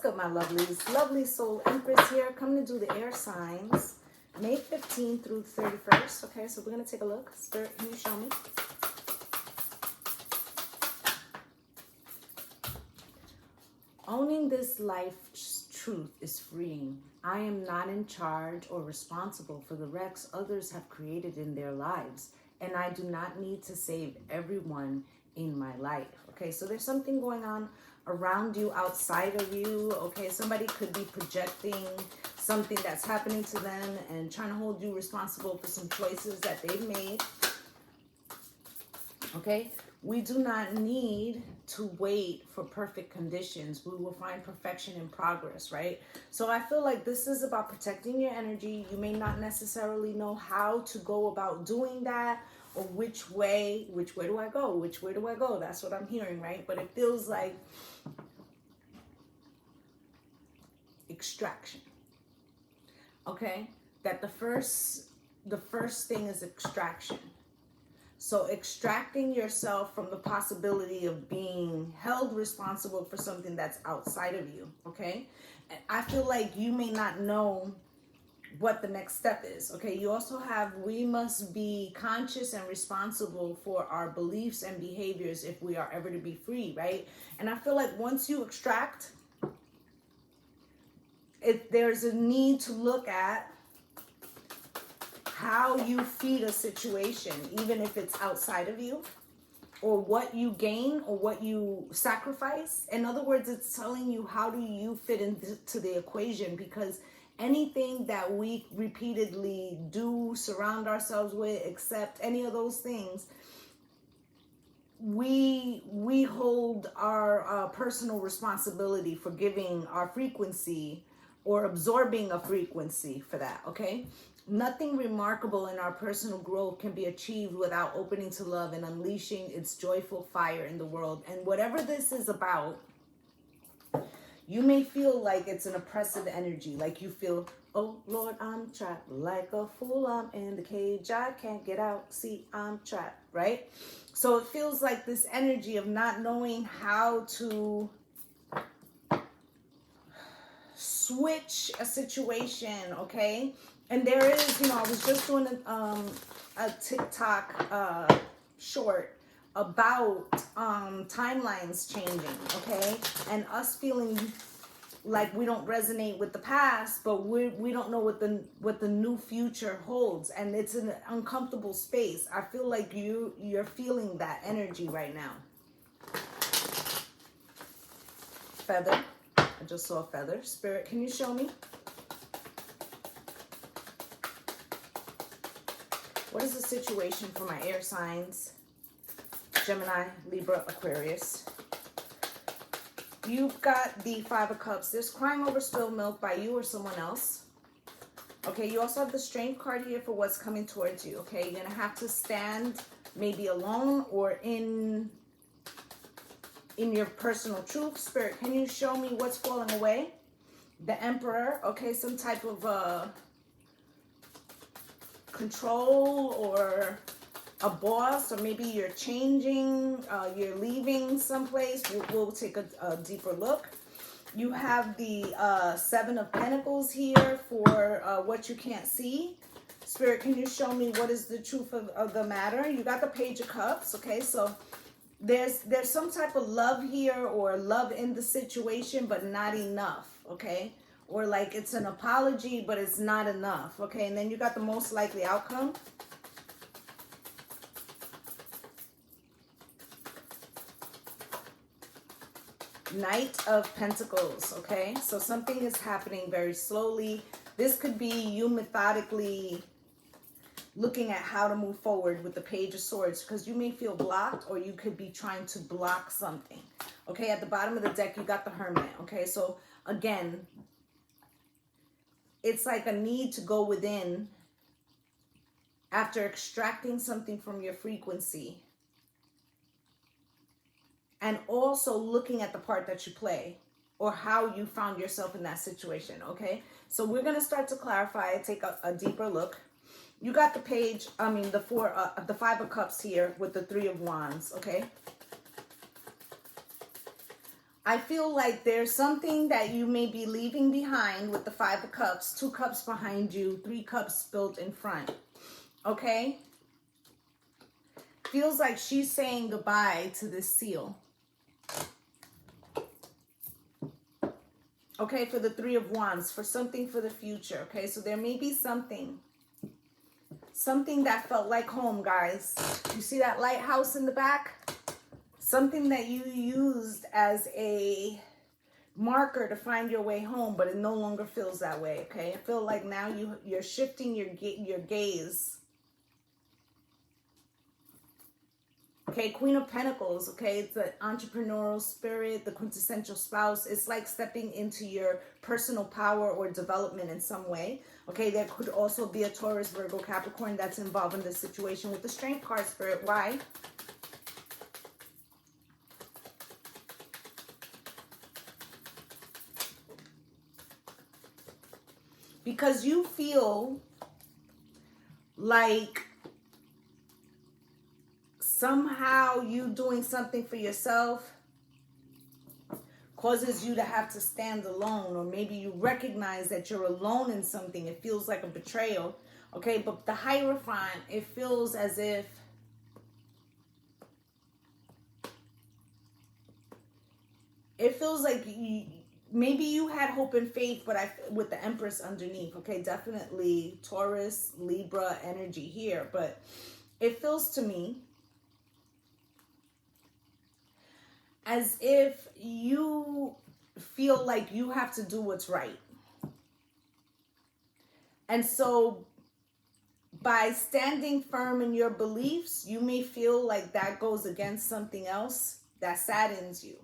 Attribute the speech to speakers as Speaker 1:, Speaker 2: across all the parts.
Speaker 1: good, my lovelies? Lovely soul Empress here, coming to do the air signs, May 15th through 31st. Okay, so we're going to take a look. Spirit, can you show me? Owning this life's truth is freeing. I am not in charge or responsible for the wrecks others have created in their lives, and I do not need to save everyone in my life. Okay, so there's something going on around you, outside of you. Okay, somebody could be projecting something that's happening to them and trying to hold you responsible for some choices that they've made. Okay, we do not need to wait for perfect conditions. We will find perfection in progress, right? So I feel like this is about protecting your energy. You may not necessarily know how to go about doing that, or which way do I go? Which way do I go? That's what I'm hearing, right? But it feels like extraction. Okay? That the first thing is extraction. So extracting yourself from the possibility of being held responsible for something that's outside of you, okay? And I feel like you may not know what the next step is, okay? You also have, we must be conscious and responsible for our beliefs and behaviors if we are ever to be free, right? And I feel like once you extract, there's a need to look at how you feed a situation, even if it's outside of you, or what you gain or what you sacrifice. In other words, it's telling you how do you fit into the equation, because anything that we repeatedly do, surround ourselves with, accept, any of those things, we hold our personal responsibility for giving our frequency or absorbing a frequency for that, okay? Nothing remarkable in our personal growth can be achieved without opening to love and unleashing its joyful fire in the world. And whatever this is about, you may feel like it's an oppressive energy, like you feel, oh Lord, I'm trapped like a fool, I'm in the cage, I can't get out, see, I'm trapped, right? So it feels like this energy of not knowing how to switch a situation, okay? And there is, I was just doing a TikTok short about timelines changing, okay? And us feeling like we don't resonate with the past, but we don't know what the new future holds, and it's an uncomfortable space. I feel like you're feeling that energy right now. Feather. I just saw a feather. Spirit, can you show me? What is the situation for my air signs? Gemini, Libra, Aquarius. You've got the Five of Cups. There's crying over spilled milk by you or someone else. Okay, you also have the Strength card here for what's coming towards you. Okay, you're going to have to stand maybe alone or in your personal truth. Spirit, can you show me what's falling away? The Emperor. Okay, some type of control or a boss, or maybe you're changing, you're leaving someplace. We'll take a deeper look. You have the Seven of Pentacles here for what you can't see. Spirit, can you show me what is the truth of the matter? You got the Page of Cups. Okay, so there's some type of love here, or love in the situation, but not enough. Okay, or like it's an apology, but it's not enough. Okay, and then you got the most likely outcome. Knight of Pentacles. Okay, so something is happening very slowly. This could be you methodically looking at how to move forward with the Page of Swords, because you may feel blocked, or you could be trying to block something. Okay, at the bottom of the deck, you got the Hermit. Okay, so again, it's like a need to go within after extracting something from your frequency, and also looking at the part that you play, or how you found yourself in that situation. Okay, so we're going to start to clarify, take a deeper look. You got the the Five of Cups here with the Three of Wands. Okay, I feel like there's something that you may be leaving behind with the Five of Cups, 2 cups behind you, 3 cups spilled in front. Okay? Feels like she's saying goodbye to this seal. Okay, for the 3 of Wands, for something for the future. Okay, so there may be something that felt like home, guys. You see that lighthouse in the back? Something that you used as a marker to find your way home, but it no longer feels that way. Okay, I feel like now you're shifting your gaze. Okay, Queen of Pentacles, okay, it's the entrepreneurial spirit, the quintessential spouse. It's like stepping into your personal power or development in some way. Okay, there could also be a Taurus, Virgo, Capricorn that's involved in this situation with the Strength card, Spirit. Why? Because you feel like somehow you doing something for yourself causes you to have to stand alone, or maybe you recognize that you're alone in something. It feels like a betrayal. Okay, but the Hierophant, it feels as if maybe you had hope and faith, but with the Empress underneath. Okay, definitely Taurus, Libra energy here, but it feels to me as if you feel like you have to do what's right. And so by standing firm in your beliefs, you may feel like that goes against something else that saddens you.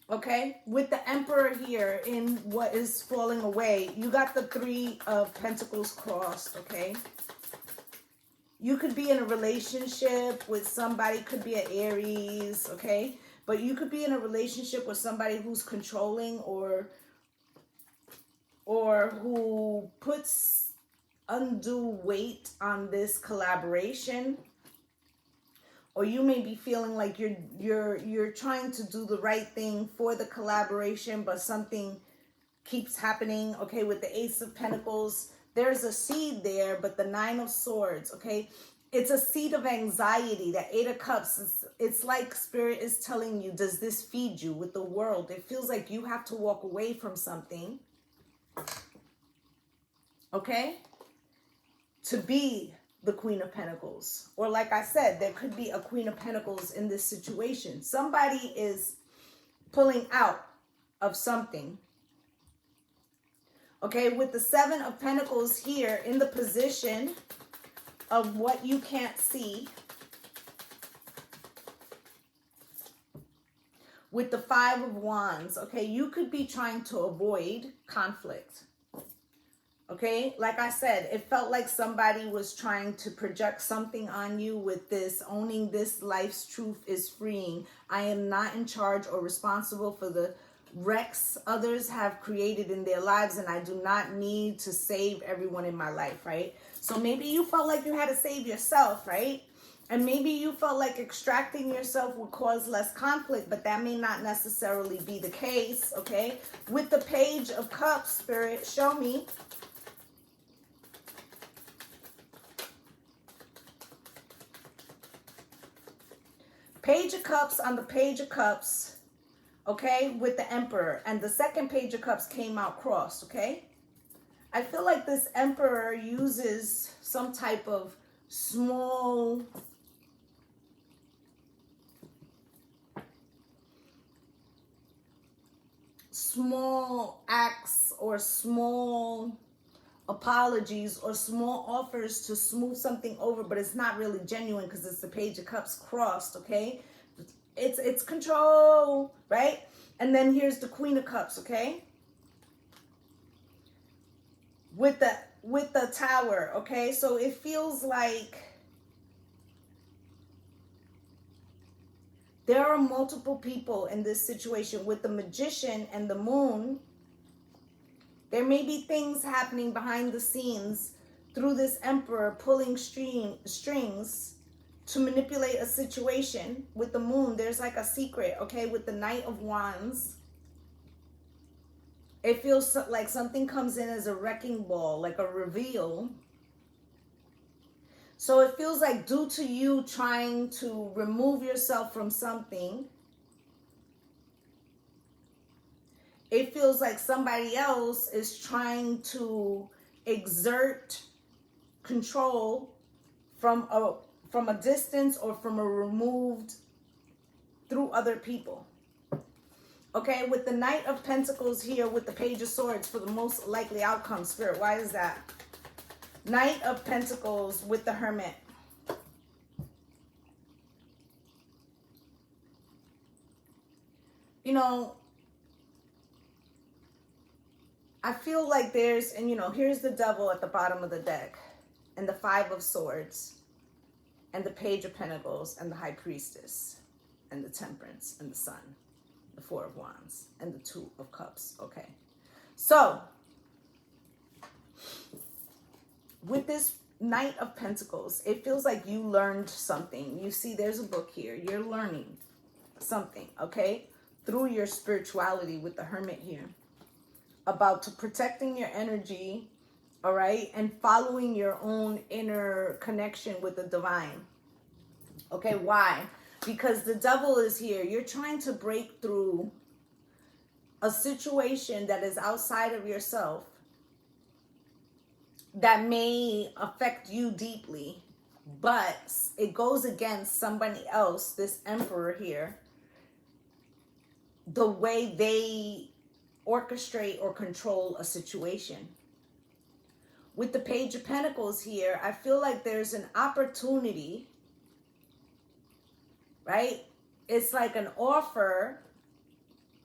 Speaker 1: Okay, with the Emperor here in what is falling away, you got the 3 of Pentacles crossed, okay? You could be in a relationship with somebody, could be an Aries, okay? But you could be in a relationship with somebody who's controlling or who puts undue weight on this collaboration. Or you may be feeling like you're trying to do the right thing for the collaboration, but something keeps happening. Okay, with the Ace of Pentacles, there's a seed there, but the 9 of Swords, okay? It's a seed of anxiety. That 8 of Cups, it's like Spirit is telling you, does this feed you with the world? It feels like you have to walk away from something, okay, to be the Queen of Pentacles. Or like I said, there could be a Queen of Pentacles in this situation. Somebody is pulling out of something. Okay, with the 7 of Pentacles here in the position of what you can't see. With the 5 of Wands, okay, you could be trying to avoid conflict. Okay, like I said, it felt like somebody was trying to project something on you with this, owning this life's truth is freeing. I am not in charge or responsible for the wrecks others have created in their lives, and I do not need to save everyone in my life, right? So maybe you felt like you had to save yourself, right? And maybe you felt like extracting yourself would cause less conflict, but that may not necessarily be the case, okay? With the Page of Cups, Spirit, show me. Page of Cups on the Page of Cups, okay, with the Emperor. And the second Page of Cups came out crossed, okay? I feel like this Emperor uses some type of small acts or small apologies or small offers to smooth something over, but it's not really genuine because it's the Page of Cups crossed, okay? It's control, right? And then here's the Queen of Cups, okay? With the Tower, okay? So it feels like there are multiple people in this situation. With the Magician and the Moon, there may be things happening behind the scenes through this Emperor pulling strings to manipulate a situation. With the moon, there's like a secret, okay? With the Knight of Wands, it feels like something comes in as a wrecking ball, like a reveal. So it feels like due to you trying to remove yourself from something, it feels like somebody else is trying to exert control from a distance or from a removed through other people. Okay, with the Knight of Pentacles here with the Page of Swords for the most likely outcome, Spirit, why is that? Knight of Pentacles with the Hermit. You know, I feel like there's, and you know, here's the Devil at the bottom of the deck, and the Five of Swords, and the Page of Pentacles, and the High Priestess, and the Temperance, and the Sun, the Four of Wands, and the Two of Cups. Okay, so with this Knight of Pentacles, it feels like you learned something. You see, there's a book here. You're learning something, okay, through your spirituality with the Hermit here, about protecting your energy, all right, and following your own inner connection with the divine. Okay, why? Because the Devil is here. You're trying to break through a situation that is outside of yourself that may affect you deeply, but it goes against somebody else, this Emperor here, the way they orchestrate or control a situation. With the Page of Pentacles here, I feel like there's an opportunity, right? It's like an offer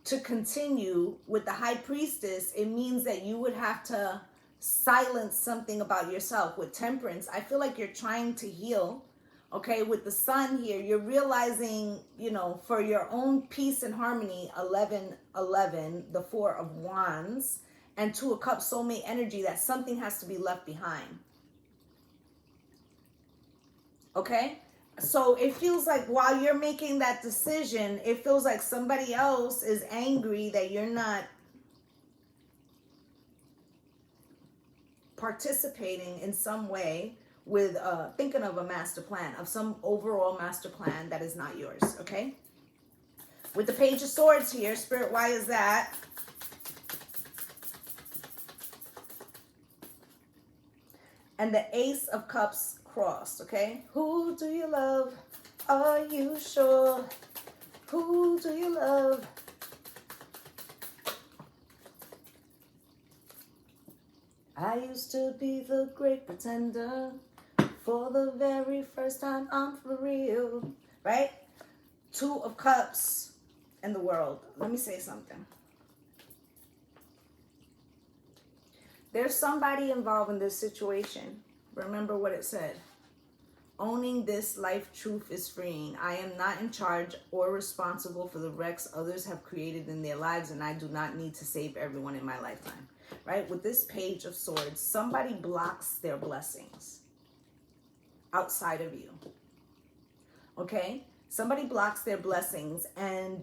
Speaker 1: to continue. With the High Priestess, it means that you would have to silence something about yourself. With Temperance, I feel like you're trying to heal. Okay, with the Sun here, you're realizing, you know, for your own peace and harmony, 11, the Four of Wands, and Two of Cups, soulmate energy, that something has to be left behind. Okay, so it feels like while you're making that decision, it feels like somebody else is angry that you're not participating in some way with thinking of a master plan, of some overall master plan that is not yours. Okay, with the Page of Swords here, Spirit, why is that? And the Ace of Cups crossed. Okay, who do you love? Are you sure? Who do you love? I used to be the great pretender. For the very first time, I'm for real. Right? Two of Cups in the World. Let me say something. There's somebody involved in this situation. Remember what it said. Owning this life truth is freeing. I am not in charge or responsible for the wrecks others have created in their lives, and I do not need to save everyone in my lifetime. Right? With this Page of Swords, somebody blocks their blessings outside of you. Okay? Somebody blocks their blessings, and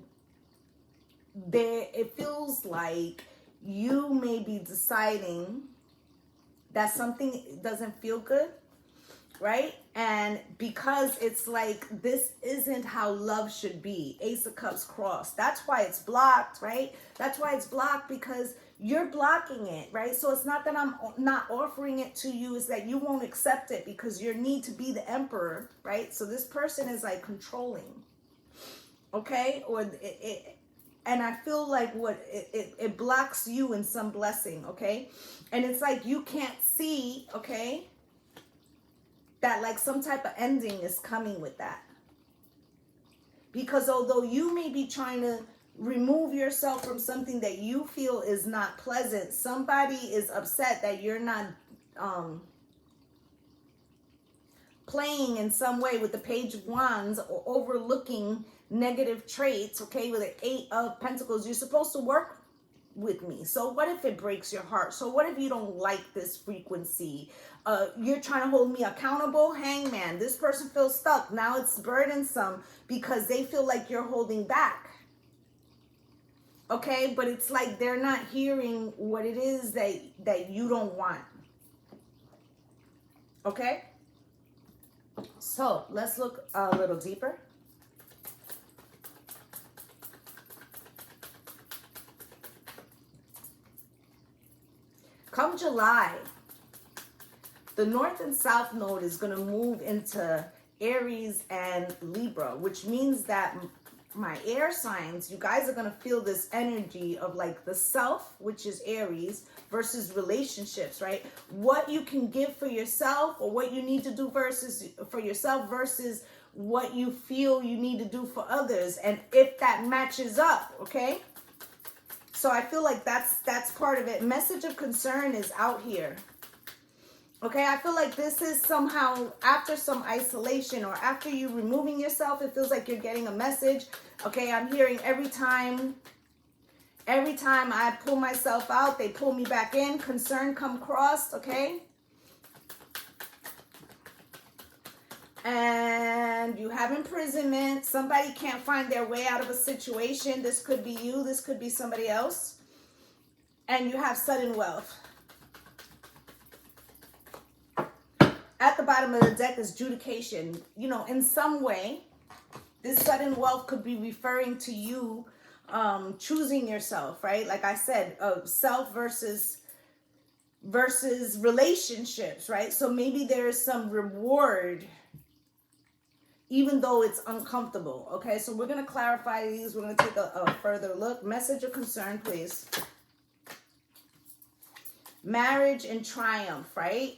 Speaker 1: it feels like you may be deciding that something doesn't feel good, right? And because it's like, this isn't how love should be. Ace of Cups crossed. That's why it's blocked, right? That's why it's blocked, because you're blocking it, right? So it's not that I'm not offering it to you, it's that you won't accept it because you need to be the Emperor, right? So this person is like controlling, okay? Or and I feel like it blocks you in some blessing, okay? And it's like you can't see, okay, that like some type of ending is coming with that. Because although you may be trying to remove yourself from something that you feel is not pleasant, somebody is upset that you're not playing in some way with the Page of Wands or overlooking negative traits, okay, with the Eight of Pentacles. You're supposed to work with me? So what if it breaks your heart? So what if you don't like this frequency? You're trying to hold me accountable? Hangman, this person feels stuck. Now it's burdensome because they feel like you're holding back. Okay, but it's like they're not hearing what it is that you don't want. Okay? So let's look a little deeper. Come July, the North and South Node is going to move into Aries and Libra, which means that my air signs, you guys are going to feel this energy of like the self, which is Aries, versus relationships, right? What you can give for yourself, or what you need to do for yourself versus what you feel you need to do for others, and if that matches up, okay? So I feel like that's part of it. Message of concern is out here. Okay, I feel like this is somehow after some isolation, or after you removing yourself, it feels like you're getting a message. Okay, I'm hearing every time I pull myself out, they pull me back in. Concern come crossed, okay? And you have imprisonment. Somebody can't find their way out of a situation. This could be you. This could be somebody else. And you have sudden wealth. At the bottom of the deck is judication. You know, in some way, this sudden wealth could be referring to you choosing yourself, right? Like I said, self versus relationships, right? So maybe there's some reward, even though it's uncomfortable. Okay, so we're going to clarify these. We're going to take a further look. Message of concern, please. Marriage and triumph, right?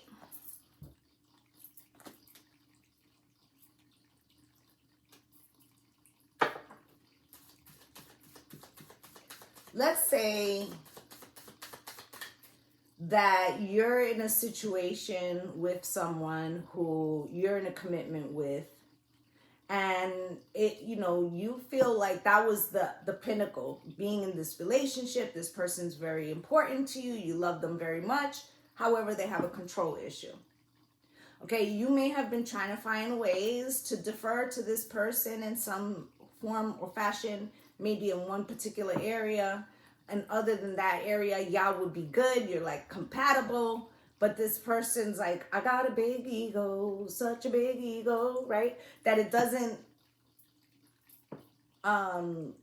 Speaker 1: Let's say that you're in a situation with someone who you're in a commitment with, and it, you know, you feel like that was the pinnacle, being in this relationship. This person's very important to you. You love them very much. However, they have a control issue. Okay, you may have been trying to find ways to defer to this person in some form or fashion, maybe in one particular area, and other than that area, y'all would be good. You're like compatible, but this person's like, I got a big ego, such a big ego, right? That it doesn't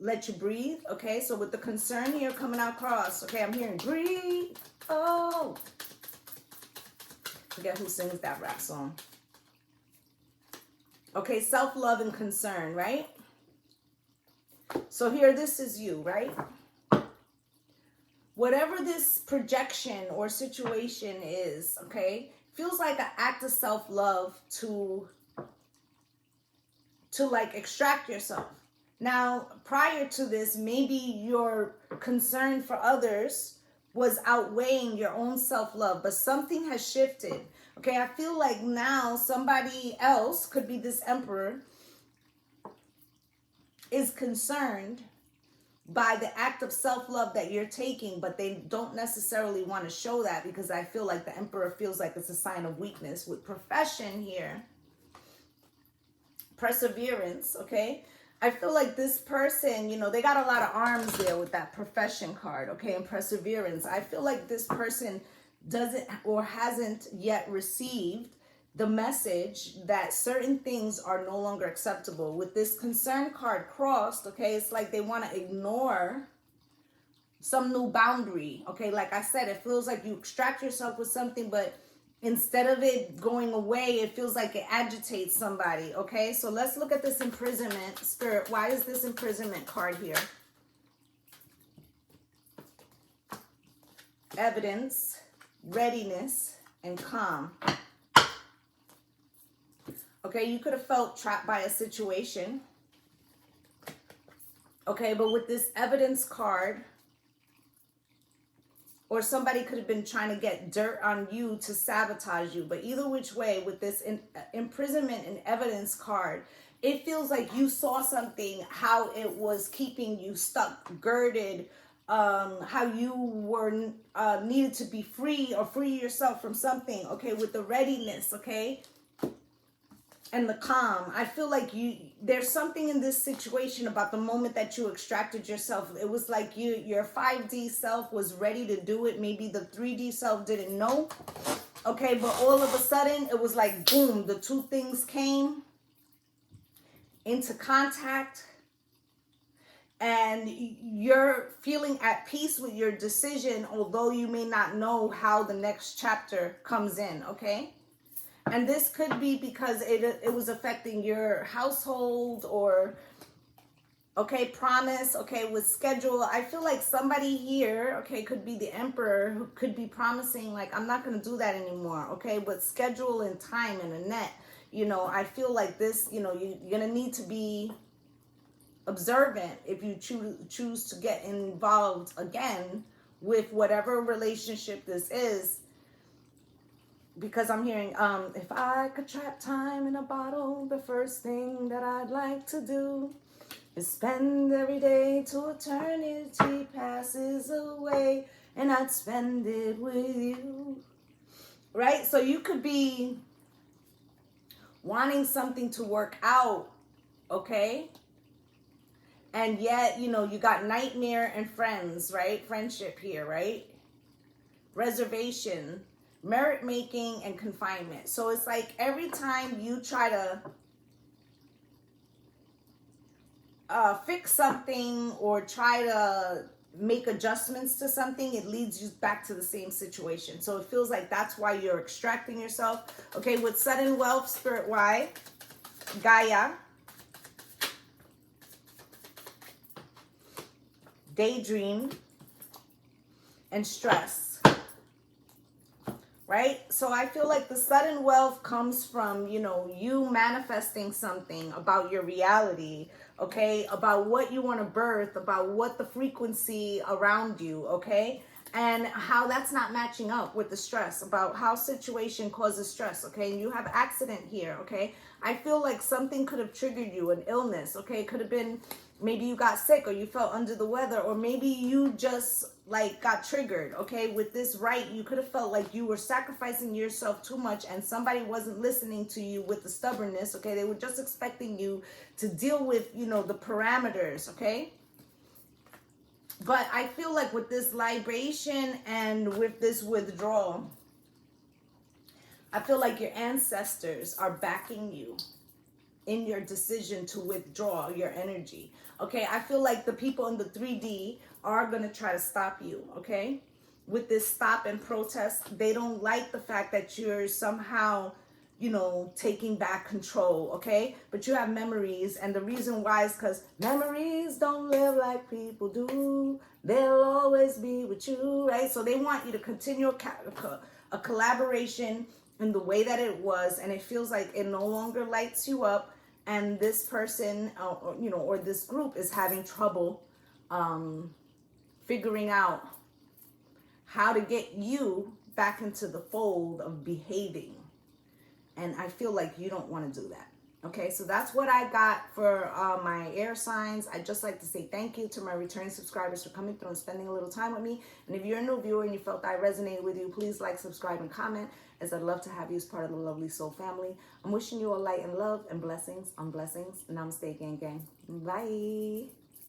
Speaker 1: let you breathe. Okay, so with the concern here coming out cross, okay, I'm hearing breathe. Oh, forget who sings that rap song. Okay, self-love and concern, right? So here, this is you, right? Whatever this projection or situation is, okay, feels like an act of self-love to like extract yourself. Now, prior to this, maybe your concern for others was outweighing your own self-love, but something has shifted. Okay, I feel like now somebody else, could be this emperor, is concerned by the act of self-love that you're taking, but they don't necessarily want to show that, because I feel like the emperor feels like it's a sign of weakness. With profession here, perseverance, okay? I feel like this person, you know, they got a lot of arms there with that profession card, okay, and perseverance. I feel like this person doesn't or hasn't yet received the message that certain things are no longer acceptable. With this concern card crossed, okay, it's like they want to ignore some new boundary, okay? Like I said, it feels like you extract yourself with something, but instead of it going away, it feels like it agitates somebody, okay? So let's look at this imprisonment. Spirit, why is this imprisonment card here? Evidence, readiness, and calm. Okay, you could have felt trapped by a situation. Okay, but with this evidence card, or somebody could have been trying to get dirt on you to sabotage you. But either which way, with this imprisonment and evidence card, it feels like you saw something, how it was keeping you stuck, girded, how you were needed to be free or free yourself from something, okay, with the readiness, okay, and the calm. I feel like there's something in this situation about the moment that you extracted yourself. It was like your 5D self was ready to do it. Maybe the 3D self didn't know, okay, but all of a sudden it was like boom, the two things came into contact. And you're feeling at peace with your decision, although you may not know how the next chapter comes in, okay? And this could be because it was affecting your household or, okay, promise, okay, with schedule. I feel like somebody here, okay, could be the Emperor, who could be promising, like, I'm not going to do that anymore, okay? But schedule and time and a net, you know, I feel like this, you know, you're going to need to be observant if you choose to get involved again with whatever relationship this is, because I'm hearing if I could trap time in a bottle, the first thing that I'd like to do is spend every day till eternity passes away, and I'd spend it with you, right? So you could be wanting something to work out, okay, and yet, you know, you got nightmare and friends, right? Friendship here, right? Reservation, merit making, and confinement. So it's like every time you try to fix something or try to make adjustments to something, it leads you back to the same situation. So it feels like that's why you're extracting yourself. Okay, with sudden wealth, spirit wide, Gaia, daydream, and stress, right? So I feel like the sudden wealth comes from, you know, you manifesting something about your reality, okay, about what you want to birth, about what the frequency around you, okay, and how that's not matching up with the stress, about how situation causes stress, okay, and you have accident here, okay. I feel like something could have triggered you, an illness, okay, it could have been maybe you got sick or you felt under the weather, or maybe you just like got triggered, okay, with this right. You could have felt like you were sacrificing yourself too much and somebody wasn't listening to you with the stubbornness, okay. They were just expecting you to deal with, you know, the parameters, okay. But I feel like with this libation and with this withdrawal, I feel like your ancestors are backing you in your decision to withdraw your energy, okay. I feel like the people in the 3D are going to try to stop you, okay, with this stop and protest. They don't like the fact that you're somehow, you know, taking back control, okay. But you have memories, and the reason why is because memories don't live like people do. They'll always be with you, right? So they want you to continue a collaboration in the way that it was, and it feels like it no longer lights you up, and this person or, you know, or this group is having trouble figuring out how to get you back into the fold of behaving. And I feel like you don't want to do that. Okay, so that's what I got for my air signs. I'd just like to say thank you to my returning subscribers for coming through and spending a little time with me. And if you're a new viewer and you felt I resonated with you, please like, subscribe, and comment, as I'd love to have you as part of the Lovely Soul family. I'm wishing you all light and love and blessings on blessings. Namaste, gang, gang. Bye.